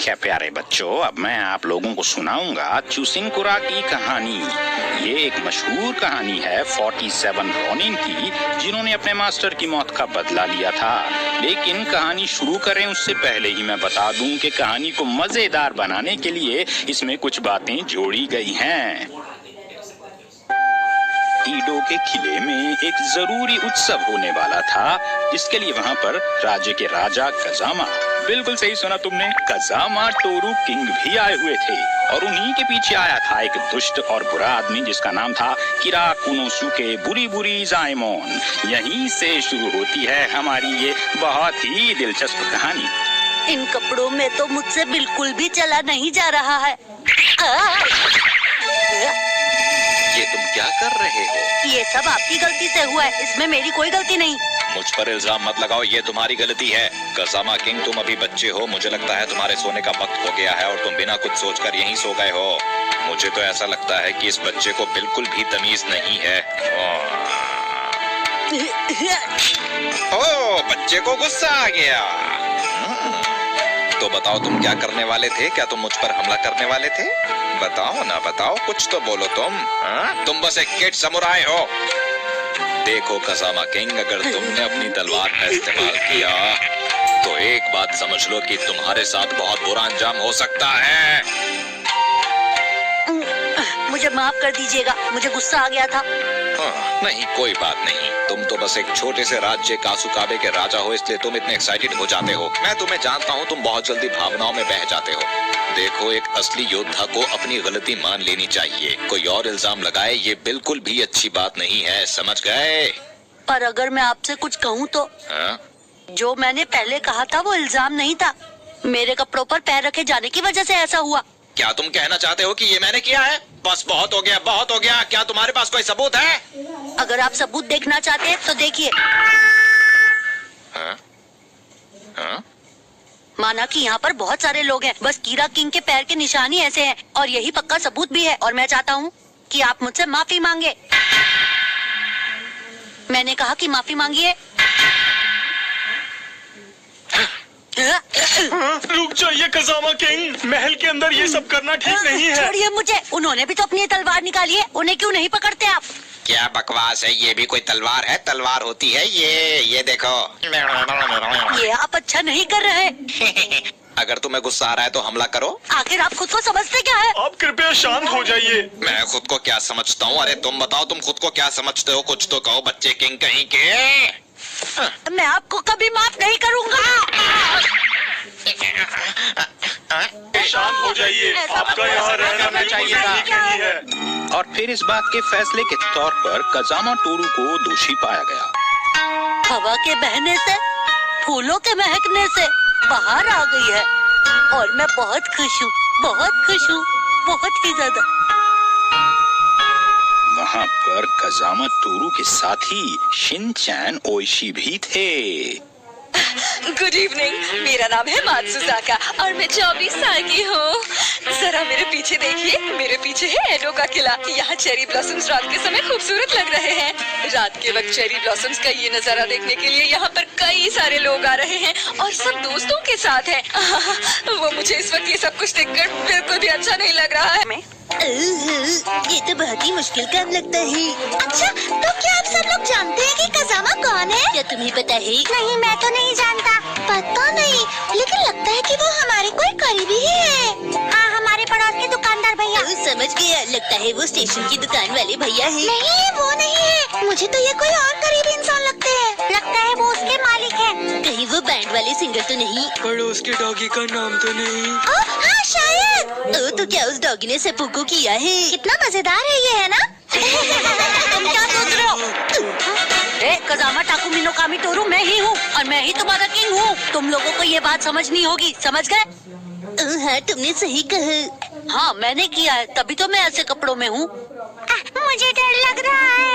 ठीक है प्यारे बच्चों, अब मैं आप लोगों को सुनाऊंगा चुसिंकुरा की कहानी। ये एक मशहूर कहानी है 47 रोनिन की, जिन्होंने अपने मास्टर की मौत का बदला लिया था। लेकिन कहानी शुरू करें उससे पहले ही मैं बता दूं कि कहानी को मजेदार बनाने के लिए इसमें कुछ बातें जोड़ी गई हैं। ईडो के किले में एक जरूरी उत्सव होने वाला था, जिसके लिए वहाँ पर राज्य के राजा कजामा, बिल्कुल सही सुना तुमने, कजामा टोरू किंग भी आए हुए थे। और उन्हीं के पीछे आया था एक दुष्ट और बुरा आदमी जिसका नाम था किरा कुनोसुके बुरी बुरी जायमोन। यहीं से शुरू होती है हमारी ये बहुत ही दिलचस्प कहानी। इन कपड़ों में तो मुझसे बिल्कुल भी चला नहीं जा रहा है। ये तुम क्या कर रहे हो? ये सब आपकी गलती से हुआ है, इसमें मेरी कोई गलती नहीं। मुझ पर इल्जाम मत लगाओ, ये तुम्हारी गलती है। कजामा किंग, तुम अभी बच्चे हो, मुझे लगता है तुम्हारे सोने का वक्त हो गया है और तुम बिना कुछ सोचकर यहीं सो गए हो। मुझे तो ऐसा लगता है कि इस बच्चे को बिल्कुल भी तमीज नहीं है। ओह, बच्चे को गुस्सा आ गया। तो बताओ तुम क्या करने वाले थे? क्या तुम मुझ पर हमला करने वाले थे? बताओ ना, बताओ, कुछ तो बोलो तुम। तुम बस एक किड समुराई हो। देखो कजामा किंग, अगर तुमने अपनी तलवार का इस्तेमाल किया तो एक बात समझ लो कि तुम्हारे साथ बहुत बुरा अंजाम हो सकता है। मुझे माफ कर दीजिएगा, मुझे गुस्सा आ गया था। नहीं, कोई बात नहीं। तुम तो बस एक छोटे से राज्य कासुकाबे के राजा हो, इसलिए तुम इतने एक्साइटेड हो जाते हो। मैं तुम्हें जानता हूँ, तुम बहुत जल्दी भावनाओं में बह जाते हो। देखो, एक असली योद्धा को अपनी गलती मान लेनी चाहिए। कोई और इल्जाम लगाए ये बिल्कुल भी अच्छी बात नहीं है, समझ गए? पर अगर मैं आपसे कुछ कहूँ तो? जो मैंने पहले कहा था वो इल्जाम नहीं था, मेरे कपड़ों पर पैर रखे जाने की वजह से ऐसा हुआ। क्या तुम कहना चाहते हो कि ये मैंने किया है? बस बहुत हो गया, बहुत हो गया। क्या तुम्हारे पास कोई सबूत है? अगर आप सबूत देखना चाहते हैं तो देखिए। माना कि यहाँ पर बहुत सारे लोग हैं, बस कीरा किंग के पैर के निशान ही ऐसे हैं और यही पक्का सबूत भी है। और मैं चाहता हूँ कि आप मुझसे माफी मांगे। मैंने कहा कि माफी मांगिए। रुक जाइए कजामा किंग, महल के अंदर ये सब करना ठीक नहीं है। छोड़िए मुझे, उन्होंने भी तो अपनी तलवार निकाली है, उन्हें क्यों नहीं पकड़ते आप? क्या बकवास है, ये भी कोई तलवार है? तलवार होती है ये देखो। ये आप अच्छा नहीं कर रहे। अगर तुम्हें गुस्सा आ रहा है तो हमला करो। आखिर आप खुद को समझते क्या है? आप कृपया शांत हो जाइए। मैं खुद को क्या समझता हूँ? अरे तुम बताओ, तुम खुद को क्या समझते हो? कुछ तो कहो, बच्चे किंग कहीं के। मैं आपको कभी माफ नहीं करूँगा। शांत हो जाइए, आपका यहाँ रहना बिल्कुल नहीं है। और फिर इस बात के फैसले के तौर पर कजामा टोरू को दोषी पाया गया। हवा के बहने से, फूलों के महकने से बाहर आ गई है और मैं बहुत खुश हूँ, बहुत खुश हूँ, बहुत ही ज्यादा। वहाँ पर कजामा टोरू के साथ ही शिनचैन ओइशी भी थे। गुड इवनिंग, मेरा नाम है मात्सुजाका और मैं 24 साल की हूँ। जरा मेरे पीछे देखिए, मेरे पीछे है एडो का किला। यहाँ चेरी ब्लॉसम्स रात के समय खूबसूरत लग रहे हैं। रात के वक्त चेरी ब्लॉसम्स का ये नजारा देखने के लिए यहाँ पर कई सारे लोग आ रहे हैं और सब दोस्तों के साथ हैं। वो मुझे इस वक्त ये सब कुछ देखकर बिल्कुल भी अच्छा नहीं लग रहा है। ये तो बहुत ही मुश्किल काम लगता है। अच्छा, तो क्या आप सब लोग जानते हैं कि कजामा कौन है? क्या तुम्हें पता है? नहीं, मैं तो नहीं जानता। पता नहीं, लेकिन लगता है कि वो हमारे कोई करीबी ही है। हाँ, हमारे पड़ोस के दुकानदार भैया। समझ गया, लगता है वो स्टेशन की दुकान वाले भैया है। नहीं, वो नहीं है। मुझे तो ये कोई और करीबी इंसान लगते हैं। लगता है वो उसके मालिक है। कहीं वो बैंड वाले सिंगर तो नहीं? पड़ोस के डॉगी का नाम तो नहीं? हाँ, शायद। तो क्या उस डॉगी ने सेपुको किया है? कितना मजेदार है ये, है ना? तुम क्या सोच रहे हो? कजामा टाकुमी नो कामी टोरू मैं ही हूँ और मैं ही तुम्हारा किंग हूँ। तुम लोगों को ये बात समझनी होगी, समझ गए? हाँ, तुमने सही कहा। हाँ, मैंने किया है, तभी तो मैं ऐसे कपड़ों में हूँ। मुझे डर लग रहा है।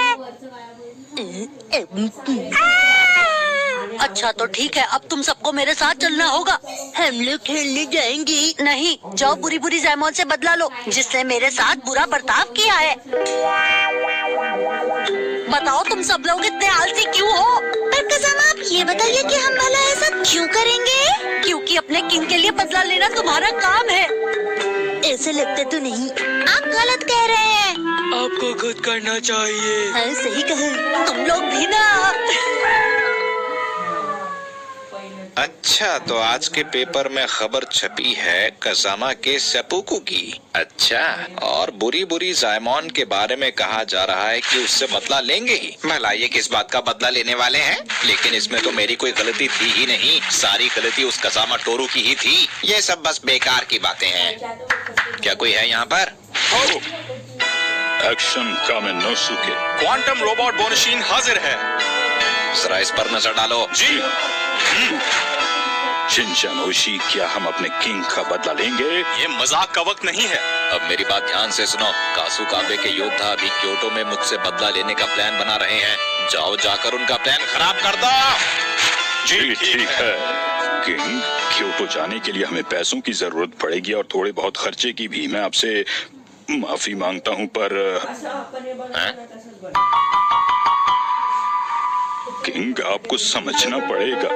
अच्छा तो ठीक है, अब तुम सबको मेरे साथ चलना होगा। हम लोग खेलने जाएंगे। नहीं, जाओ बुरी बुरी जायमोन से बदला लो, जिसने मेरे साथ बुरा बर्ताव किया है। बताओ तुम सब लोग इतने आलसी क्यों हो? पर कज़ामा आप ये बताइए कि हम भला ऐसा क्यों करेंगे? क्योंकि अपने किंग के लिए बदला लेना तुम्हारा काम है। ऐसा लगता तो नहीं, आप गलत कह रहे हैं। आपको खुद करना चाहिए। हाँ सही कहा। तुम लोग भी ना। अच्छा, तो आज के पेपर में खबर छपी है कज़ामा के सेपुकू की। अच्छा, और बुरी बुरी जायमोन के बारे में कहा जा रहा है कि उससे बदला लेंगे ही। भला ये किस बात का बदला लेने वाले हैं? लेकिन इसमें तो मेरी कोई गलती थी ही नहीं, सारी गलती उस कज़ामा टोरू की ही थी। ये सब बस बेकार की बातें हैं। क्या कोई है यहाँ पर? एक्शन कामेनोसुके। क्वांटम रोबोट बोनशीन हाजिर है। जरा इस पर नजर डालो। जी। शिनचैन ओशी, क्या हम अपने किंग का बदला लेंगे? ये मजाक का वक्त नहीं है। अब मेरी बात ध्यान से सुनो। कासुकाबे के योद्धा अभी क्योटो में मुझसे बदला लेने का प्लान बना रहे हैं। जाओ जाकर उनका प्लान खराब कर दो। जी ठीक है किंग, क्योटो जाने के लिए हमें पैसों की जरूरत पड़ेगी और थोड़े बहुत खर्चे की भी। मैं आपसे माफी मांगता हूँ, पर किंग आपको समझना पड़ेगा।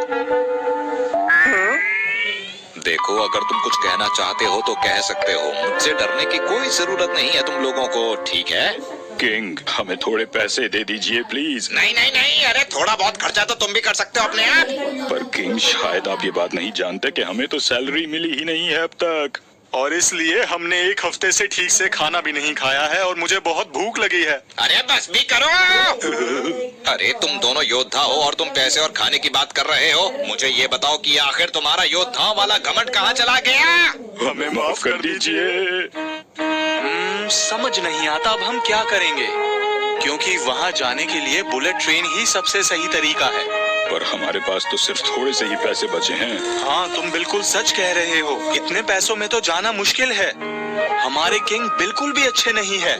देखो, अगर तुम कुछ कहना चाहते हो तो कह सकते हो। मुझसे डरने की कोई जरूरत नहीं है तुम लोगों को, ठीक है? किंग, हमें थोड़े पैसे दे दीजिए प्लीज। नहीं नहीं नहीं, अरे थोड़ा बहुत खर्चा तो तुम भी कर सकते हो अपने आप। पर किंग, शायद आप ये बात नहीं जानते कि हमें तो सैलरी मिली ही नहीं है अब तक। और इसलिए हमने एक हफ्ते से ठीक से खाना भी नहीं खाया है और मुझे बहुत भूख लगी है। अरे बस भी करो। अरे तुम दोनों योद्धा हो और तुम पैसे और खाने की बात कर रहे हो। मुझे ये बताओ कि आखिर तुम्हारा योद्धाओं वाला घमंड कहाँ चला गया? हमें माफ कर दीजिए। समझ नहीं आता अब हम क्या करेंगे, क्योंकि वहाँ जाने के लिए बुलेट ट्रेन ही सबसे सही तरीका है। पर हमारे पास तो सिर्फ थोड़े से ही पैसे बचे हैं। हाँ, तुम बिल्कुल सच कह रहे हो। इतने पैसों में तो जाना मुश्किल है। हमारे किंग बिल्कुल भी अच्छे नहीं है।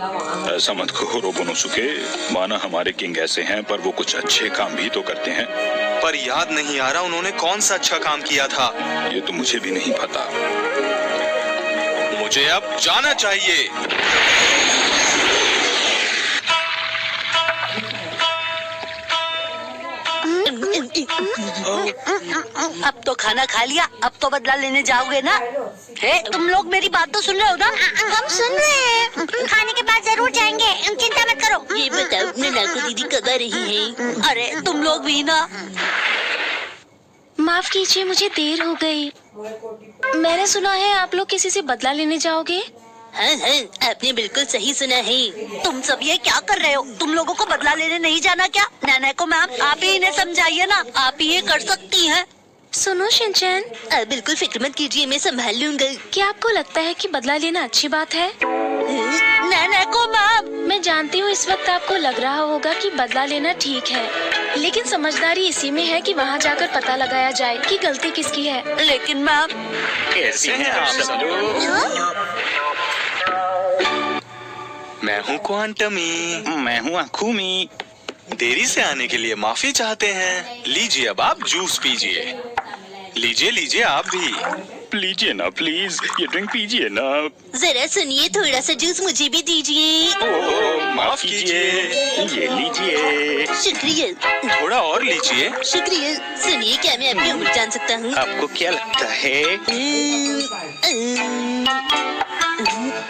ऐसा मत कहो रोबोनोसुके। माना हमारे किंग ऐसे हैं, पर वो कुछ अच्छे काम भी तो करते हैं। पर याद नहीं आ रहा उन्होंने कौन सा अच्छा काम किया था। ये तो मुझे भी नहीं पता। मुझे अब जाना चाहिए। अब तो खाना खा लिया, अब तो बदला लेने जाओगे ना? हे, तुम लोग मेरी बात तो सुन रहे हो ना? हम सुन रहे हैं। खाने के बाद जरूर जाएंगे, चिंता मत करो। ये बताओ, ननाको दीदी कब आ रही है? अरे तुम लोग भी ना। माफ कीजिए, मुझे देर हो गई। मैंने सुना है आप लोग किसी से बदला लेने जाओगे। हाँ हाँ, आपने बिल्कुल सही सुना है। तुम सब ये क्या कर रहे हो? तुम लोगों को बदला लेने नहीं जाना क्या? नाना को मैम आप ही इन्हें समझाइए ना, आप ही ये कर सकती हैं। सुनो शिनचैन, बिल्कुल फिक्र मत कीजिए, मैं संभाल लूंगा। क्या आपको लगता है कि बदला लेना अच्छी बात है? नाना को मैम, मैं जानती हूँ इस वक्त आपको लग रहा होगा कि बदला लेना ठीक है, लेकिन समझदारी इसी में है कि वहाँ जाकर पता लगाया जाए कि गलती किसकी है। लेकिन मैम कैसे हैं आप सब लोग? मैं हूँ क्वांटमी। मैं हूँ अखुमी। देरी से आने के लिए माफी चाहते हैं। लीजिए, अब आप जूस पीजिए। लीजिए लीजिए आप भी। लीजिए ना प्लीज, ये ड्रिंक पीजिए ना। जरा सुनिए, थोड़ा सा जूस मुझे भी दीजिए। माफ कीजिए। ये लीजिए। शुक्रिया। थोड़ा और लीजिए। शुक्रिया। सुनिए, क्या मैं आपकी उम्र जान सकता हूँ? आपको क्या लगता है?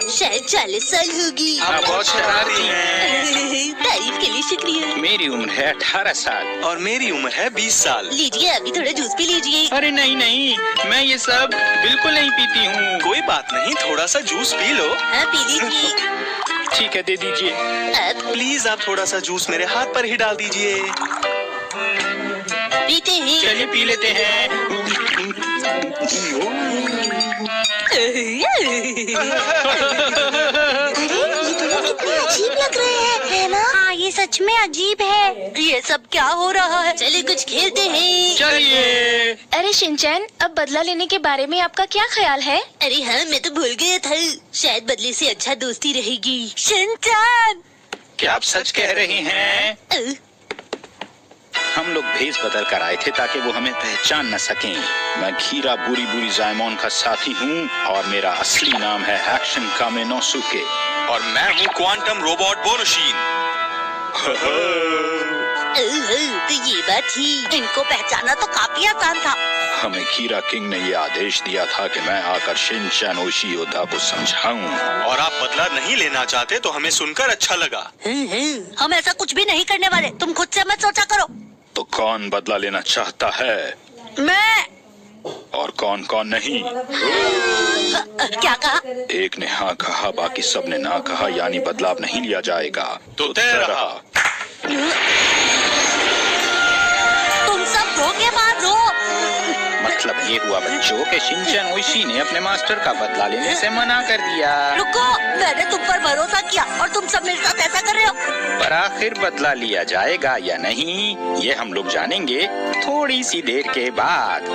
शायद 40 साल होगी। आप बहुत शरारती हैं। तारीफ के लिए शुक्रिया। मेरी उम्र है 18 साल। और मेरी उम्र है 20 साल। लीजिए, आप भी थोड़ा जूस पी लीजिए। अरे नहीं नहीं, मैं ये सब बिल्कुल नहीं पीती हूँ। कोई बात नहीं, थोड़ा सा जूस पी लो। हाँ, पी लीजिए। ठीक है, दे दीजिए। आप प्लीज आप थोड़ा सा जूस मेरे हाथ पर ही डाल दीजिए। पीते हैं। चलिए पी लेते हैं। कितने अजीब लग रहे हैं, है ना? हाँ, ये सच में अजीब है। ये सब क्या हो रहा है? चलिए कुछ खेलते हैं। चलिए। अरे शिनचैन, अब बदला लेने के बारे में आपका क्या ख्याल है? अरे हाँ, मैं तो भूल गया था। शायद बदले से अच्छा दोस्ती रहेगी। शिनचैन, क्या आप सच कह रहे हैं? हम लोग भेष बदल कर आए थे ताकि वो हमें पहचान न सकें। मैं घीरा बुरी बुरी जायमोन का साथी हूँ और मेरा असली नाम है एक्शन कामेनोसुके। और मैं हूँ क्वांटम रोबोट बोनशीन। तो ये बात थी। इनको पहचाना तो काफी आसान था। हमें कीरा किंग ने ये आदेश दिया था कि मैं आकर शिनचैन ओशियोदा को समझाऊं। और आप बदला नहीं लेना चाहते तो हमें सुनकर अच्छा लगा। हम ऐसा कुछ भी नहीं करने वाले, तुम खुद से मत सोचा करो। तो कौन बदला लेना चाहता है मैं। और कौन कौन नहीं? क्या कहा? एक ने हाँ कहा, बाकी सब ने ना कहा, यानी बदलाव नहीं लिया जाएगा। तो तय रहा। तुम सब धोखेबाज हो। मतलब ये हुआ बच्चों कि शिनचैन ओशी ने अपने मास्टर का बदला लेने से मना कर दिया। रुको, मैंने तुम पर भरोसा किया और तुम सब मेरे साथ ऐसा कर रहे हो। पर आखिर बदला लिया जाएगा या नहीं, ये हम लोग जानेंगे थोड़ी सी देर के बाद।